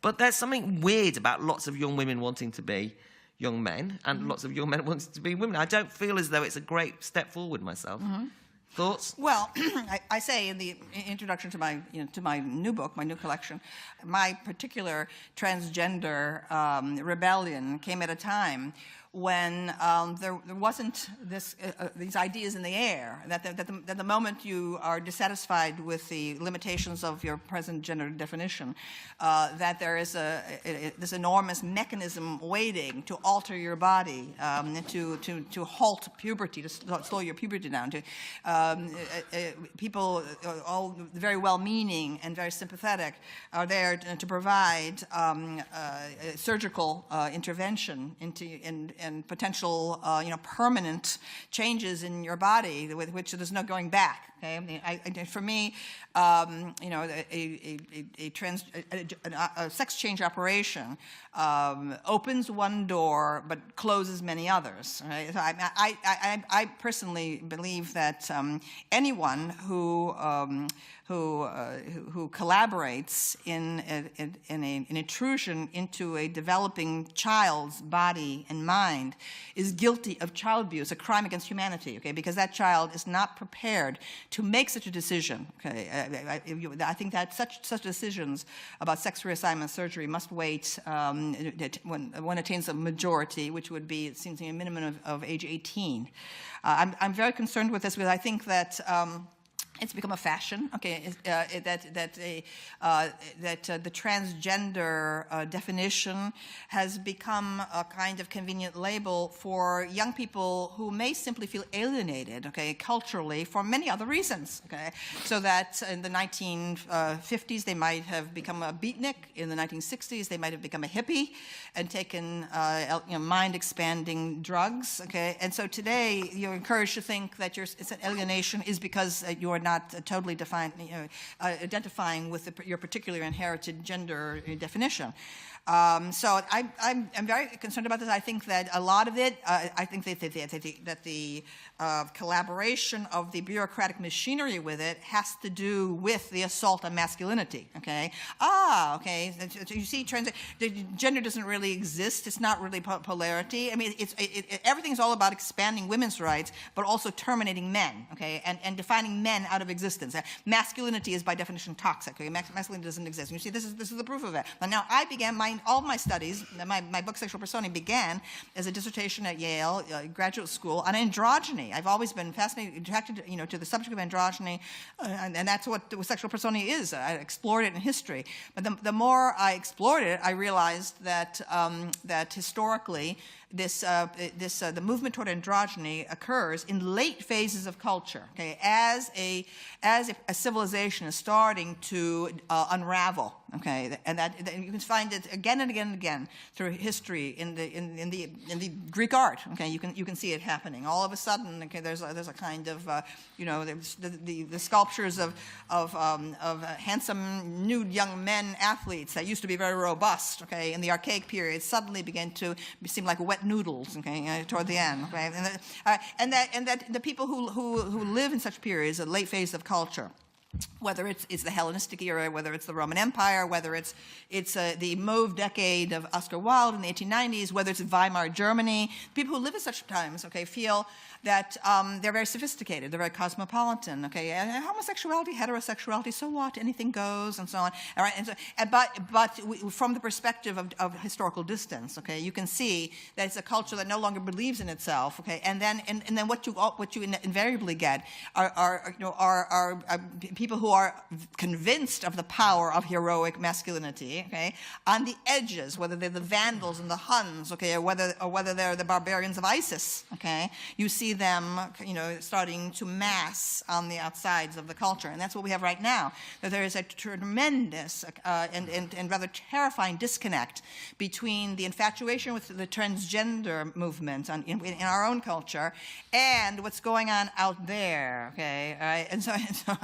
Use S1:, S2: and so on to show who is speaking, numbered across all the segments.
S1: But there's something weird about lots of young women wanting to be young men and lots of young men wanting to be women. I don't feel as though it's a great step forward myself. Thoughts?
S2: Well, I say in the introduction to my new book, my new collection, my particular transgender rebellion came at a time when there wasn't these ideas in the air, that the moment you are dissatisfied with the limitations of your present gender definition, that there is this enormous mechanism waiting to alter your body, to halt puberty, to slow your puberty down. People, all very well-meaning and very sympathetic, are there to provide surgical intervention and potential, permanent changes in your body with which there's no going back. Okay? I mean, for me, a sex change operation opens one door but closes many others. Right? So I personally believe that anyone who collaborates in an intrusion into a developing child's body and mind is guilty of child abuse, a crime against humanity, okay? Because that child is not prepared to make such a decision, okay? I think that such decisions about sex reassignment surgery must wait when one attains a majority, which would be, it seems to me, a minimum of age 18. I'm very concerned with this because I think that it's become a fashion, okay, that the transgender definition has become a kind of convenient label for young people who may simply feel alienated, okay, culturally for many other reasons, okay. So that in the 1950s they might have become a beatnik, in the 1960s they might have become a hippie and taken mind-expanding drugs, okay. And so today you're encouraged to think that it's an alienation is because you are not totally identifying with your particular inherited gender definition. So I'm very concerned about this. I think that a lot of it, I think that the collaboration of the bureaucratic machinery with it has to do with the assault on masculinity, okay? Okay, so you see, gender doesn't really exist. It's not really polarity. I mean, everything's all about expanding women's rights, but also terminating men, okay, and defining men out of existence. Masculinity is by definition toxic, okay? Masculinity doesn't exist. And you see, this is the proof of it. Now, I began all my studies, my book Sexual Personae began as a dissertation at Yale graduate school on androgyny. I've always been fascinated, attracted, to the subject of androgyny, and that's what sexual personae is. I explored it in history, but the more I explored it, I realized that that historically, the movement toward androgyny occurs in late phases of culture, okay, as a civilization is starting to unravel, okay, and that you can find it again and again and again through history in the Greek art, okay, you can see it happening. All of a sudden, okay, there's a kind of there's the sculptures of handsome nude young men athletes that used to be very robust, okay, in the archaic period suddenly began to seem like wet noodles, okay, toward the end, okay, and that the people who live in such periods, a late phase of culture, whether it's the Hellenistic era, whether it's the Roman Empire, whether it's the Mauve decade of Oscar Wilde in the 1890s, whether it's Weimar Germany, people who live at such times, okay, feel that they're very sophisticated, they're very cosmopolitan, okay, homosexuality, heterosexuality, so what, anything goes, and so on, all right, and so, but from the perspective of historical distance, okay, you can see that it's a culture that no longer believes in itself, okay, and then what you invariably get are people who are convinced of the power of heroic masculinity, okay, on the edges, whether they're the Vandals and the Huns, okay, or whether they're the barbarians of ISIS, okay, you see them, starting to mass on the outsides of the culture, and that's what we have right now. That there is a tremendous and rather terrifying disconnect between the infatuation with the transgender movement in our own culture and what's going on out there, okay, all right? And so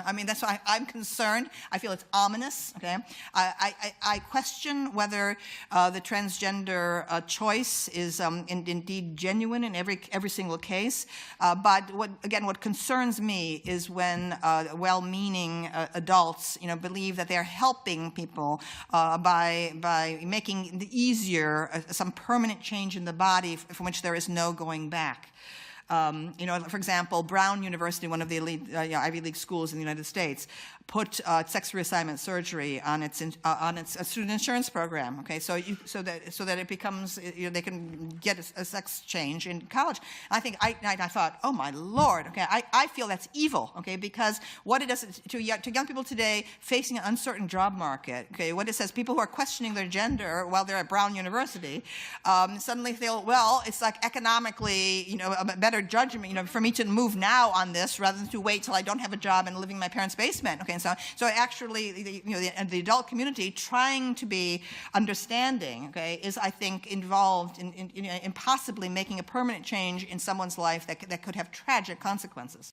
S2: I mean, that's So I'm concerned. I feel it's ominous. Okay, I question whether the transgender choice is indeed genuine in every single case. But what concerns me is when well-meaning adults, believe that they're helping people by making it easier some permanent change in the body from which there is no going back. For example, Brown University, one of the elite Ivy League schools in the United States, put sex reassignment surgery on its student insurance program. Okay, so that it becomes they can get a sex change in college. And I thought, oh my Lord, okay, I feel that's evil. Okay, because what it does to young people today facing an uncertain job market. Okay, what it says, people who are questioning their gender while they're at Brown University suddenly feel, well, it's like economically a better judgment for me to move now on this rather than to wait till I don't have a job and living in my parents' basement. Okay. So actually, the adult community trying to be understanding, okay, is, I think, involved in possibly making a permanent change in someone's life that could have tragic consequences.